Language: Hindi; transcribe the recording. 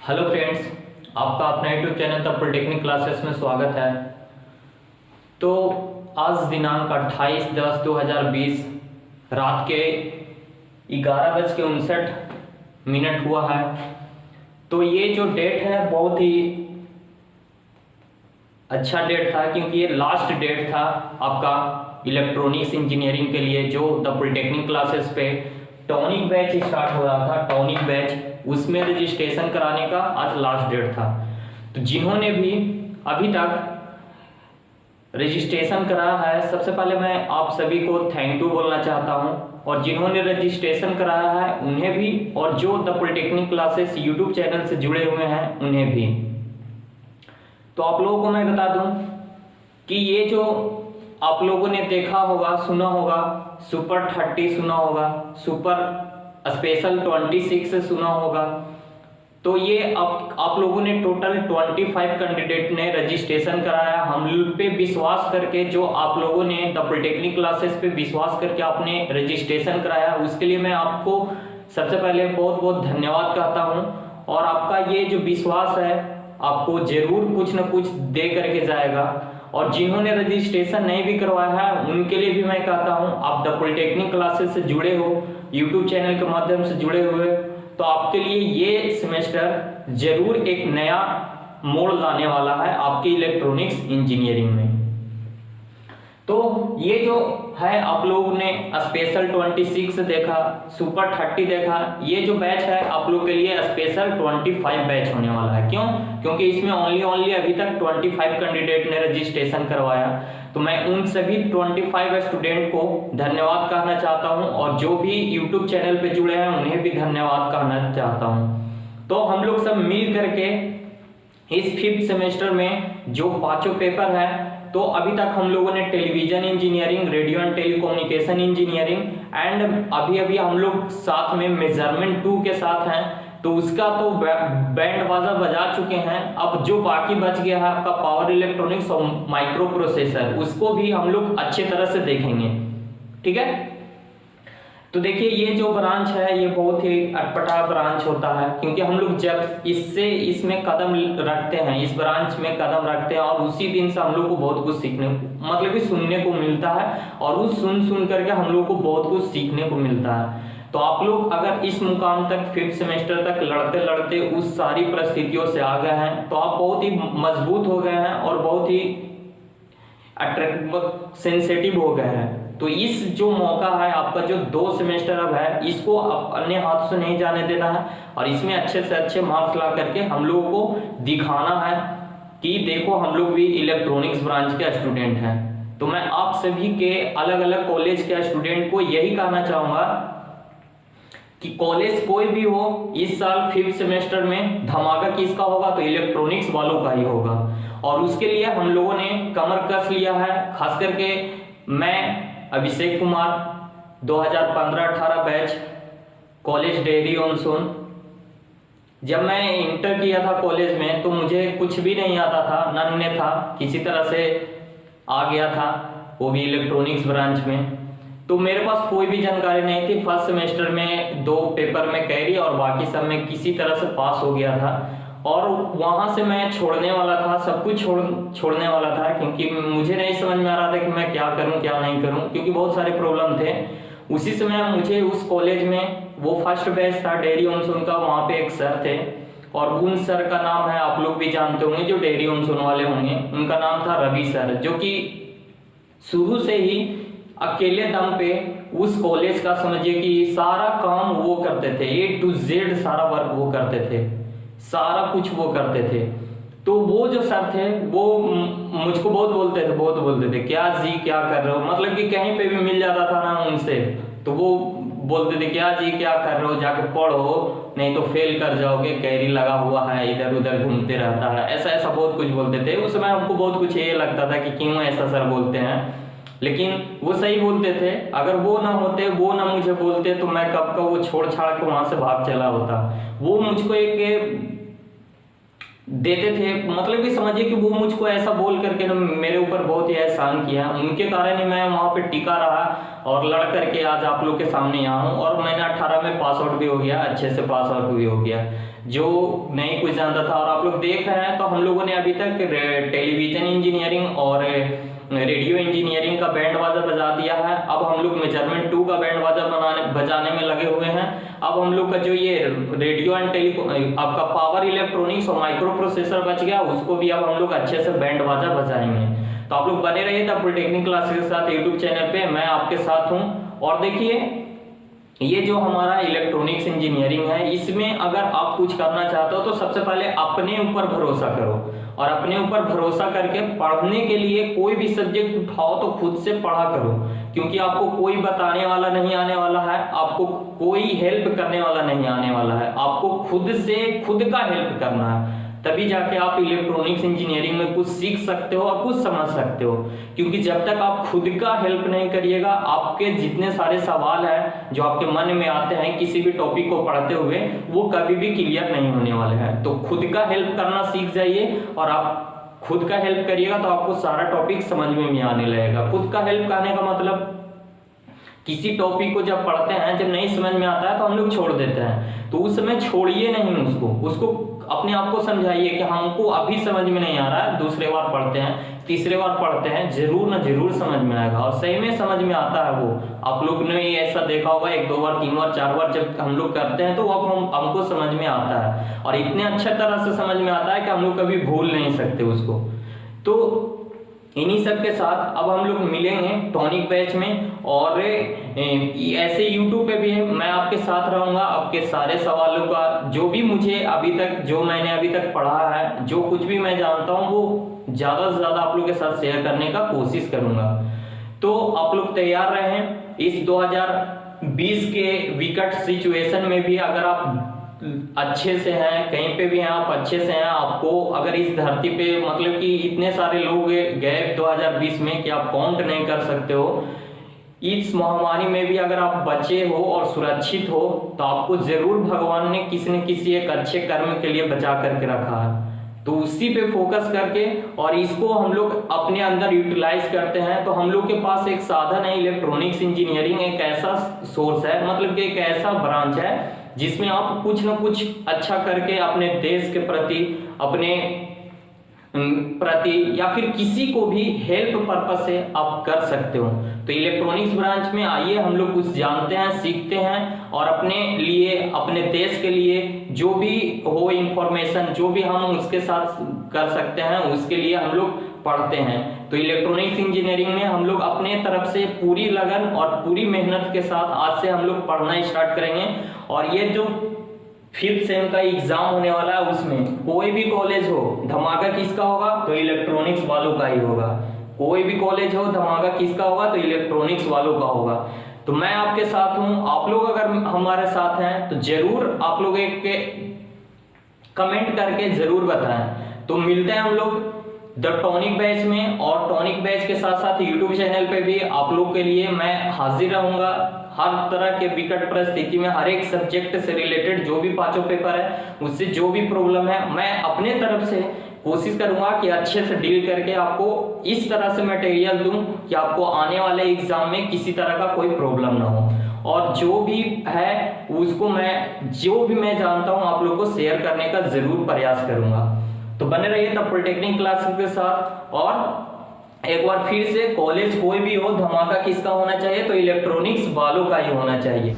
हेलो फ्रेंड्स, आपका अपना YouTube channel the polytechnic classes में स्वागत है। तो आज दिनांक 28/10/2020 रात के 11:59 हुआ है। तो ये जो डेट है बहुत ही अच्छा डेट था, क्योंकि ये लास्ट डेट था आपका इलेक्ट्रॉनिक्स इंजीनियरिंग के लिए। जो द पॉलिटेक्निक क्लासेस पे टॉनिक बैच स्टार्ट हो रहा था, टॉनिक बैच, उसमें रजिस्ट्रेशन कराने का आज लास्ट डेट था। तो जिन्होंने भी अभी तक रजिस्ट्रेशन कराया है, सबसे पहले मैं आप सभी को थैंक यू बोलना चाहता हूं। और जिन्होंने रजिस्ट्रेशन कराया है उन्हें भी, और जो the polytechnic classes YouTube channel से जुड़े हुए हैं उन्हें भी। तो आप लोगों को मैं बता दूं कि ये जो आप लोगों ने देखा होगा, सुना होगा, सुपर 30 सुना होगा, सुपर स्पेशल 26 सुना होगा। तो ये आप लोगों ने टोटल 25 कैंडिडेट ने रजिस्ट्रेशन कराया हम लोग पे विश्वास करके। जो आप लोगों ने द पॉलिटेक्निक क्लासेस पे विश्वास करके आपने रजिस्ट्रेशन कराया, उसके लिए मैं आपको सबसे पहले बहुत बहुत धन्यवाद कहता हूं। और आपका ये जो विश्वास है आपको जरूर कुछ न कुछ दे करके जाएगा। और जिन्होंने रजिस्ट्रेशन नहीं भी करवाया है उनके लिए भी मैं कहता हूं, आप द पॉलिटेक्निक क्लासेस से जुड़े हो, यूट्यूब चैनल के माध्यम से जुड़े हुए, तो आपके लिए ये सेमेस्टर जरूर एक नया मोड़ लाने वाला है आपकी इलेक्ट्रॉनिक्स इंजीनियरिंग में। तो ये जो है आप लोगों ने स्पेशल 26 देखा, सुपर 30 देखा, ये जो बैच है आप लोग के लिए स्पेशल 25 बैच होने वाला है। क्यों? क्योंकि इसमें ओनली अभी तक 25 कैंडिडेट ने रजिस्ट्रेशन करवाया। तो मैं उन सभी 25 स्टूडेंट को धन्यवाद कहना चाहता हूं, और जो भी यूट्यूब चैनल पे जुड़े हैं उन्हें भी धन्यवाद कहना चाहता हूं। तो हम लोग सब मिल करके इस 5th सेमेस्टर में जो 5 पेपर है, तो अभी तक हम लोगों ने television engineering, radio and telecommunication engineering, and अभी हम लोग साथ में मेजरमेंट 2 के साथ हैं। तो उसका तो बैंड बाजा बजा चुके हैं। अब जो बाकी बच गया है आपका पावर इलेक्ट्रॉनिक्स और माइक्रो प्रोसेसर, उसको भी हम लोग अच्छे तरह से देखेंगे। ठीक है? तो देखिए, ये जो ब्रांच है ये बहुत ही अटपटा ब्रांच होता है, क्योंकि हम लोग जब इसमें कदम रखते हैं, इस ब्रांच में कदम रखते हैं, और उसी दिन से हम लोग को बहुत कुछ सीखने मतलब कि सुनने को मिलता है, और उस सुन करके हम लोग को बहुत कुछ सीखने को मिलता है। तो आप लोग अगर इस मुकाम तक 5th सेमेस्टर तक लड़ते लड़ते उस सारी परिस्थितियों से आ गए हैं, तो आप बहुत ही मजबूत हो गए हैं और बहुत ही अट्रैक्टिव, सेंसिटिव हो गए हैं। तो इस जो मौका है आपका, जो 2 सेमेस्टर अब है, इसको अपने हाथ से नहीं जाने देना है, और इसमें अच्छे से अच्छे मार्क्स ला करके हम लोगों को दिखाना है कि देखो हम लोग भी इलेक्ट्रॉनिक्स ब्रांच के स्टूडेंट हैं। तो मैं आप सभी के अलग अलग कॉलेज के स्टूडेंट को यही कहना चाहूंगा कि कॉलेज कोई भी हो, इस साल 5th सेमेस्टर में धमाका किसका होगा? तो इलेक्ट्रॉनिक्स वालों का ही होगा। और उसके लिए हम लोगों ने कमर कस लिया है। खास करके मैं Abhishek Kumar, 2015-18 batch, college Dehri on Sone. जब मैं इंटर किया था कॉलेज में तो मुझे कुछ भी नहीं आता था, नन्हे था, किसी तरह से आ गया था, वो भी इलेक्ट्रॉनिक्स ब्रांच में। तो मेरे पास कोई भी जानकारी नहीं थी। फर्स्ट सेमेस्टर में 2 पेपर में कैरी और बाकी सब में किसी तरह से पास हो गया था। और वहां से मैं छोड़ने वाला था, सब कुछ छोड़ने वाला था, क्योंकि मुझे नहीं समझ में आ रहा था कि मैं क्या करूं क्या नहीं करूं, क्योंकि बहुत सारे प्रॉब्लम थे। उसी समय मुझे उस कॉलेज में, वो फर्स्ट बैच था डेयरी ऑन सोन का, वहां पे एक सर थे, और उन सर का नाम है, आप लोग भी जानते होंगे जो डेयरी ऑन सोन वाले होंगे, उनका नाम था रवि सर, जो कि शुरू से ही अकेले दम पे उस कॉलेज का समझिए कि सारा काम वो करते थे, A to Z सारा वर्क वो करते थे, सारा कुछ वो करते थे। तो वो जो सर थे वो मुझको बहुत बोलते थे क्या जी क्या कर रहे हो, मतलब कि कहीं पे भी मिल जाता था ना उनसे, तो वो बोलते थे क्या जी क्या कर रहे हो, जाके पढ़ो नहीं तो फेल कर जाओगे, कैरी लगा हुआ है, इधर उधर घूमते रहता है, ऐसा बहुत कुछ बोलते थे। उस समय हमको बहुत कुछ ये लगता था कि क्यों ऐसा सर बोलते हैं, लेकिन वो सही बोलते थे। अगर वो ना होते, वो ना मुझे बोलते, तो मैं कब का वो छोड़ छाड़ के वहां से भाग चला होता। वो मुझको एक देते थे, मतलब कि समझिए कि वो मुझको ऐसा बोल करके ना मेरे ऊपर बहुत ही एहसान किया। उनके कारण ही मैं वहाँ पे टिका रहा और लड़ करके आज आप लोग के सामने यहाँ हूँ। और मैंने 18 में पास आउट भी हो गया, अच्छे से पास आउट भी हो गया, जो नहीं कुछ जानता था। और आप लोग देख रहे हैं तो हम लोगों ने अभी तक टेलीविजन इंजीनियरिंग और रेडियो इंजीनियरिंग का बैंड बाजा बजा दिया है। अब हम लोग मेजरमेंट 2 का बैंड बाजा बजाने में लगे हुए हैं। अब हम लोग का जो ये रेडियो एंड आपका पावर इलेक्ट्रॉनिक्स और माइक्रो प्रोसेसर बच गया, उसको भी अब हम लोग अच्छे से बैंड बाजा बजाएंगे। तो आप लोग बने रहिए द पॉलिटेक्निक क्लासेस के साथ यूट्यूब चैनल पे, मैं आपके साथ हूँ। और देखिए ये जो हमारा इलेक्ट्रॉनिक्स इंजीनियरिंग है, इसमें अगर आप कुछ करना चाहते हो तो सबसे पहले अपने ऊपर भरोसा करो, और अपने ऊपर भरोसा करके पढ़ने के लिए कोई भी सब्जेक्ट उठाओ तो खुद से पढ़ा करो, क्योंकि आपको कोई बताने वाला नहीं आने वाला है, आपको कोई हेल्प करने वाला नहीं आने वाला है, आपको खुद से खुद का हेल्प करना है, तभी जाके आप इलेक्ट्रॉनिक्स इंजीनियरिंग में कुछ सीख सकते हो और कुछ समझ सकते हो। क्योंकि जब तक आप खुद का हेल्प नहीं करिएगा, आपके जितने सारे सवाल हैं जो आपके मन में आते हैं किसी भी टॉपिक को पढ़ते हुए, वो कभी भी क्लियर नहीं होने वाले हैं। तो खुद का हेल्प करना सीख जाइए, और आप खुद का हेल्प करिएगा तो आपको सारा टॉपिक समझ में भी आने लगेगा। खुद का हेल्प करने का मतलब, किसी टॉपिक को जब पढ़ते हैं, जब नहीं समझ में आता है तो हम लोग छोड़ देते हैं, तो उस समय छोड़िए नहीं उसको अपने आप को समझाइए कि हमको अभी समझ में नहीं आ रहा है, दूसरे बार पढ़ते हैं, तीसरे बार पढ़ते हैं, जरूर ना जरूर समझ में आएगा। और सही में समझ में आता है वो, आप लोग ने ये ऐसा देखा होगा, 1 2 बार 3 बार 4 बार जब हम लोग करते हैं तो वो हमको समझ में आता है, और इतने अच्छे तरह से समझ में आता है कि हम लोग कभी भूल नहीं सकते उसको। तो इन्हीं सब के साथ अब हम लोग मिलेंगे टॉनिक बैच में, और ऐसे यूट्यूब पे भी मैं आपके साथ रहूंगा। आपके सारे सवालों का जो भी मुझे अभी तक, जो मैंने अभी तक पढ़ा है, जो कुछ भी मैं जानता हूँ, वो ज्यादा से ज्यादा आप लोग के साथ शेयर करने का कोशिश करूंगा। तो आप लोग तैयार रहें। इस 2020 के विकट सिचुएशन में भी अगर आप अच्छे से हैं, कहीं पे भी हैं आप अच्छे से हैं, आपको अगर इस धरती पे मतलब कि इतने सारे लोग गए 2020 में कि आप काउंट नहीं कर सकते हो, इस महामारी में भी अगर आप बचे हो और सुरक्षित हो, तो आपको जरूर भगवान ने किसी न किसी एक अच्छे कर्म के लिए बचा करके रखा है। तो उसी पे फोकस करके और इसको हम लोग अपने अंदर यूटिलाइज करते हैं, तो हम लोग के पास एक साधन है। इलेक्ट्रॉनिक्स इंजीनियरिंग एक ऐसा सोर्स है, मतलब कि एक ऐसा ब्रांच है जिसमें आप कुछ ना कुछ अच्छा करके अपने देश के प्रति, अपने प्रति, या फिर किसी को भी हेल्प पर्पस से आप कर सकते हो। तो इलेक्ट्रॉनिक्स ब्रांच में आइए, हम लोग कुछ जानते हैं, सीखते हैं, और अपने लिए, अपने देश के लिए जो भी हो इंफॉर्मेशन, जो भी हम उसके साथ कर सकते हैं, उसके लिए हम लोग पढ़ते हैं। तो इलेक्ट्रॉनिक्स इंजीनियरिंग में हम लोग अपने तरफ से पूरी लगन और पूरी मेहनत के साथ आज से हम लोग पढ़ना स्टार्ट करेंगे। और ये जो 5th सेम का एग्जाम होने वाला है, उसमें कोई भी कॉलेज हो, धमाका किसका होगा? तो इलेक्ट्रॉनिक्स वालों का ही होगा। कोई भी कॉलेज हो, धमाका किसका होगा? तो इलेक्ट्रॉनिक्स वालों का होगा। तो मैं आपके साथ हूं, आप लोग अगर हमारे साथ हैं तो जरूर आप लोग एक कमेंट करके जरूर बताएं। तो मिलते हैं हम लोग द टॉनिक बैच में, और टॉनिक बैच के साथ साथ यूट्यूब चैनल पे भी आप लोग के लिए मैं हाजिर रहूंगा। हर तरह के विकट परिस्थिति में, हर एक सब्जेक्ट से रिलेटेड जो भी 5 पेपर है, उससे जो भी प्रॉब्लम है, मैं अपने तरफ से कोशिश करूंगा कि अच्छे से डील करके आपको इस तरह से मटेरियल दूं कि आपको आने वाले एग्जाम में किसी तरह का कोई प्रॉब्लम ना हो। और जो भी है उसको जो भी मैं जानता हूं आप लोग को शेयर करने का जरूर प्रयास करूंगा। तो बने रहिए तब पॉलिटेक्निक क्लासेस के साथ। और एक बार फिर से, कॉलेज कोई भी हो, धमाका किसका होना चाहिए? तो इलेक्ट्रॉनिक्स वालों का ही होना चाहिए।